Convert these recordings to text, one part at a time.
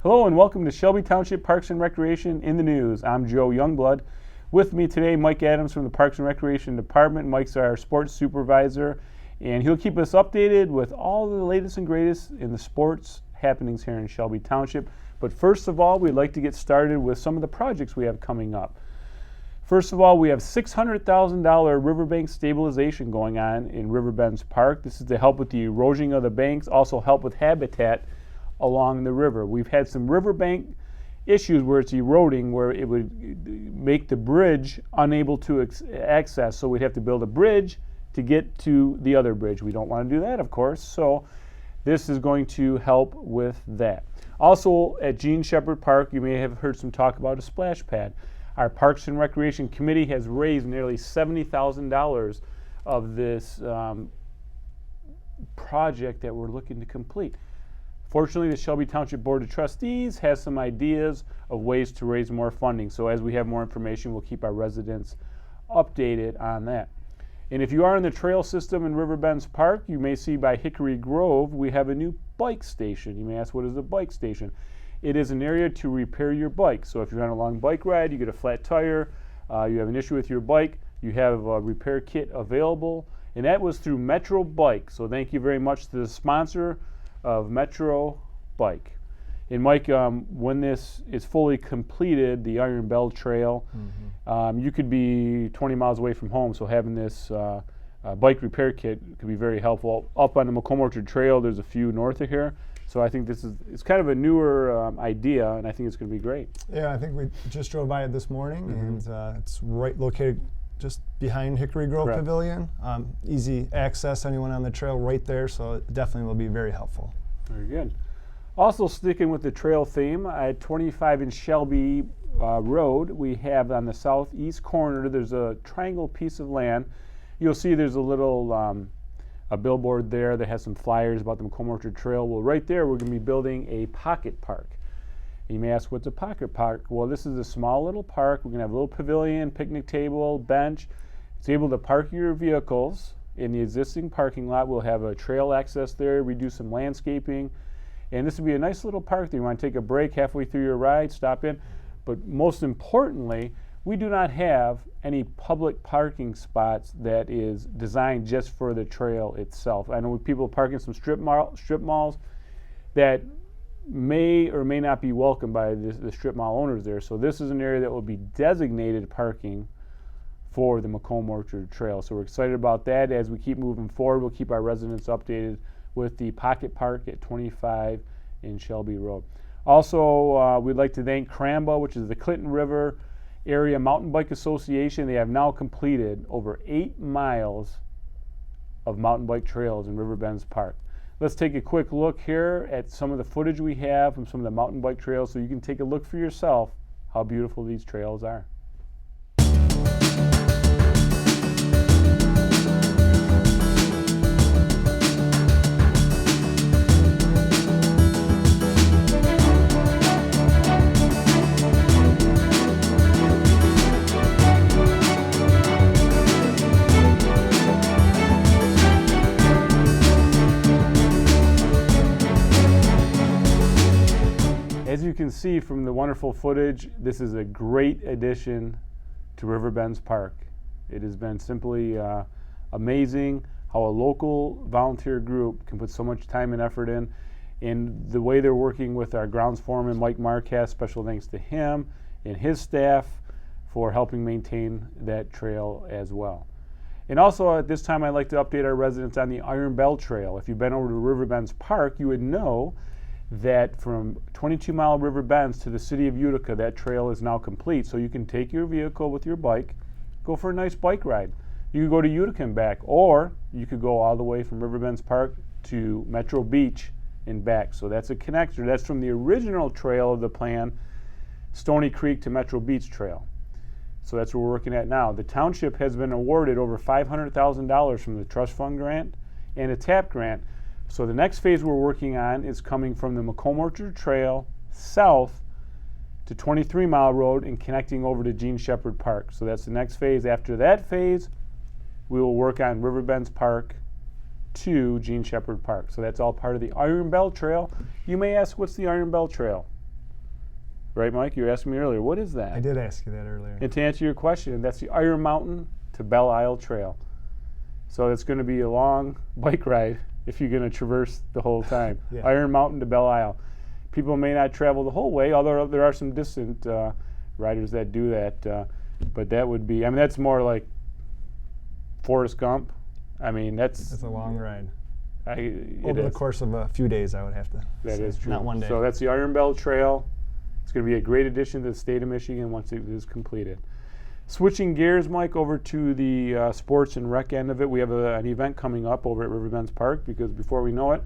Hello and welcome to Shelby Township Parks and Recreation in the News. I'm Joe Youngblood. With me today, Mike Adams from the Parks and Recreation Department. Mike's our sports supervisor, and he'll keep us updated with all the latest and greatest in the sports happenings here in Shelby Township. But first of all, we'd like to get started with some of the projects we have coming up. First of all, we have $600,000 riverbank stabilization going on in Riverbends Park. This is to help with the erosion of the banks, also help with habitat along the river. We've had some riverbank issues where it's eroding, where it would make the bridge unable to access, so we'd have to build a bridge to get to the other bridge. We don't want to do that, of course, so this is going to help with that. Also at Gene Shepherd Park, you may have heard some talk about a splash pad. Our Parks and Recreation Committee has raised nearly $70,000 of this project that we're looking to complete. Fortunately, the Shelby Township Board of Trustees has some ideas of ways to raise more funding. So as we have more information, we'll keep our residents updated on that. And if you are in the trail system in Riverbends Park, you may see by Hickory Grove, we have a new bike station. You may ask, what is a bike station? It is an area to repair your bike. So if you're on a long bike ride, you get a flat tire, you have an issue with your bike, you have a repair kit available. And that was through Metro Bike. So thank you very much to the sponsor of Metro Bike. And Mike, when this is fully completed, the Iron Bell Trail, you could be 20 miles away from home, so having this bike repair kit could be very helpful. Up on the Macomb Orchard Trail, there's a few north of here, so I think it's kind of a newer idea, and I think it's going to be great. Yeah, I think we just drove by it this morning, and it's right located just behind Hickory Grove Correct. Pavilion. Easy access, anyone on the trail right there, so it definitely will be very helpful. Very good. Also sticking with the trail theme, at 25 in Shelby Road, we have on the southeast corner, there's a triangle piece of land. You'll see there's a little a billboard there that has some flyers about the Macomb Orchard Trail. Well, right there, we're going to be building a pocket park. You may ask, what's a pocket park? Well, this is a small little park. We're going to have a little pavilion, picnic table, bench. It's able to park your vehicles in the existing parking lot. We'll have a trail access there. We do some landscaping. And this would be a nice little park that you want to take a break halfway through your ride, stop in. But most importantly, we do not have any public parking spots that is designed just for the trail itself. I know people parking some strip malls that may or may not be welcomed by the strip mall owners there. So this is an area that will be designated parking for the Macomb Orchard Trail. So we're excited about that. As we keep moving forward, we'll keep our residents updated with the pocket park at 25 in Shelby Road. Also, we'd like to thank CRAMBA, which is the Clinton River Area Mountain Bike Association. They have now completed over 8 miles of mountain bike trails in Riverbends Park. Let's take a quick look here at some of the footage we have from some of the mountain bike trails so you can take a look for yourself how beautiful these trails are. As you can see from the wonderful footage, this is a great addition to Riverbends Park. It has been simply amazing how a local volunteer group can put so much time and effort in. And the way they're working with our grounds foreman, Mike Marquez, special thanks to him and his staff for helping maintain that trail as well. And also at this time, I'd like to update our residents on the Iron Bell Trail. If you've been over to Riverbends Park, you would know that from 22 Mile River Bends to the city of Utica, that trail is now complete. So you can take your vehicle with your bike, go for a nice bike ride. You could go to Utica and back, or you could go all the way from Riverbends Park to Metro Beach and back. So that's a connector. That's from the original trail of the plan, Stony Creek to Metro Beach Trail. So that's what we're working at now. The township has been awarded over $500,000 from the trust fund grant and a TAP grant. So the next phase we're working on is coming from the Macomb Orchard Trail south to 23 Mile Road and connecting over to Gene Shepherd Park. So that's the next phase. After that phase, we will work on Riverbends Park to Gene Shepherd Park. So that's all part of the Iron Bell Trail. You may ask, what's the Iron Bell Trail? right, Mike? You were asking me earlier, what is that? I did ask you that earlier. And to answer your question, that's the Iron Mountain to Belle Isle Trail. So it's going to be a long bike ride if you're going to traverse the whole time. Yeah. Iron Mountain to Belle Isle. People may not travel the whole way, although there are some distant riders that do that. But that would be, I mean, that's more like Forrest Gump. I mean, It's a long ride. Over the course of a few days, I would have to That say. is true. Not one day. So that's the Iron Bell Trail. It's going to be a great addition to the state of Michigan once it is completed. Switching gears, Mike, over to the sports and rec end of it, we have an event coming up over at Riverbends Park because before we know it,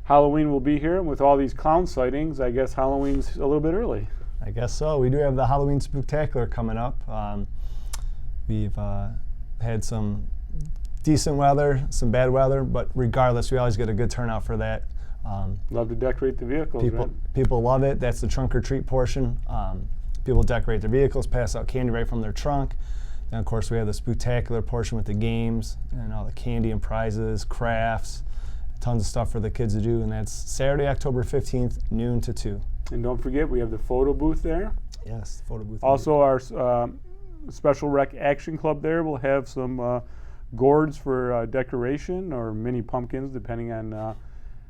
Halloween will be here. And with all these clown sightings, I guess Halloween's a little bit early. I guess so. We do have the Halloween Spooktacular coming up. We've had some decent weather, some bad weather, but regardless, we always get a good turnout for that. Love to decorate the vehicles, right? People love it. That's the trunk or treat portion. People decorate their vehicles, pass out candy right from their trunk. And of course, we have the Spooktacular portion with the games and all the candy and prizes, crafts, tons of stuff for the kids to do. And that's Saturday, October 15th, noon to 2. And don't forget, we have the photo booth there. Yes, photo booth. Also, our Special Rec Action Club there will have some gourds for decoration or mini pumpkins, depending on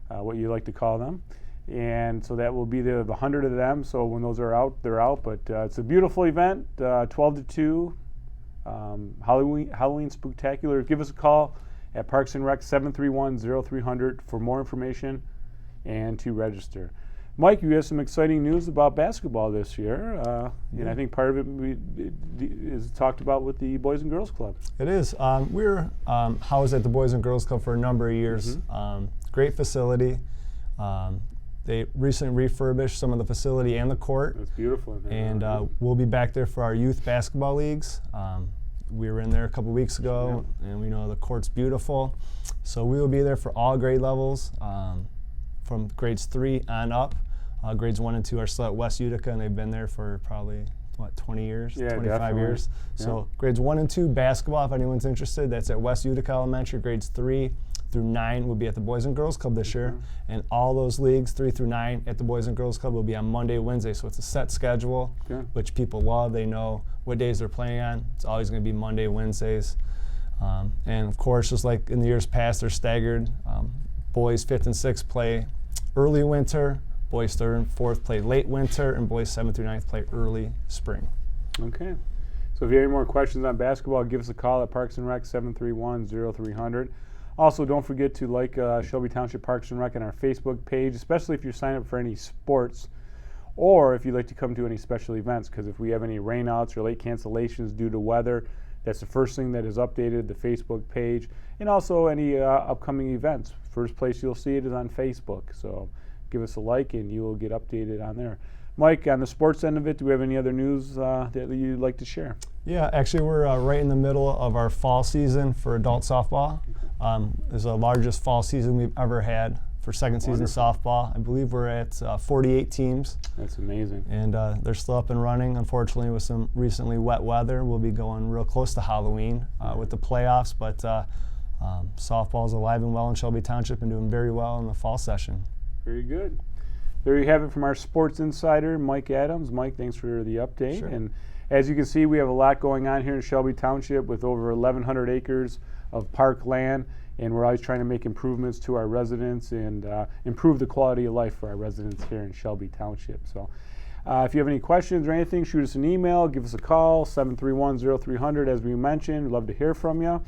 what you like to call them. And so that will be there, 100 of them. So when those are out, they're out. But it's a beautiful event, 12 to 2, Halloween Spooktacular. Give us a call at Parks and Rec 731-0300 for more information and to register. Mike, you have some exciting news about basketball this year, and I think part of it is talked about with the Boys and Girls Club. It is. We were housed at the Boys and Girls Club for a number of years. Great facility. They recently refurbished some of the facility and the court. It's beautiful in there. And we'll be back there for our youth basketball leagues. We were in there a couple weeks ago, and we know the court's beautiful. So we will be there for all grade levels, from grades 3 on up. Grades 1 and 2 are still at West Utica, and they've been there for probably, 20 years, 25 definitely. years. So grades 1 and 2 basketball, if anyone's interested, that's at West Utica Elementary. Grades 3 through 9 will be at the Boys and Girls Club this year. And all those leagues, 3 through 9 at the Boys and Girls Club, will be on Monday, Wednesday. So it's a set schedule, which people love. They know what days they're playing on. It's always going to be Monday, Wednesdays. And of course, just like in the years past, they're staggered. Boys 5th and 6th play early winter. Boys 3rd and 4th play late winter, and boys 7th through 9th play early spring. Okay. So if you have any more questions on basketball, give us a call at Parks and Rec 731-0300. Also, don't forget to like Shelby Township Parks and Rec on our Facebook page, especially if you sign up for any sports or if you'd like to come to any special events, because if we have any rainouts or late cancellations due to weather, that's the first thing that is updated, the Facebook page, and also any upcoming events. First place you'll see it is on Facebook. So give us a like and you will get updated on there. Mike, on the sports end of it, do we have any other news that you'd like to share? Yeah, actually we're right in the middle of our fall season for adult softball. It's the largest fall season we've ever had for second season softball. I believe we're at 48 teams. That's amazing. And they're still up and running. Unfortunately, with some recently wet weather, we'll be going real close to Halloween with the playoffs. But softball is alive and well in Shelby Township and doing very well in the fall session. Very good. There you have it from our sports insider, Mike Adams. Mike, thanks for the update. Sure. And as you can see, we have a lot going on here in Shelby Township with over 1,100 acres of park land, and we're always trying to make improvements to our residents and improve the quality of life for our residents here in Shelby Township. So if you have any questions or anything, shoot us an email, give us a call, 731-0300, as we mentioned. We'd love to hear from you.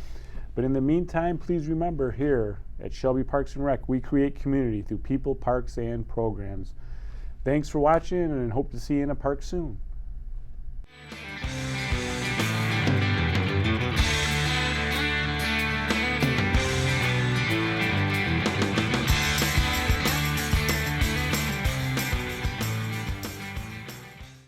But in the meantime, please remember, here at Shelby Parks and Rec, we create community through people, parks, and programs. Thanks for watching, and hope to see you in a park soon.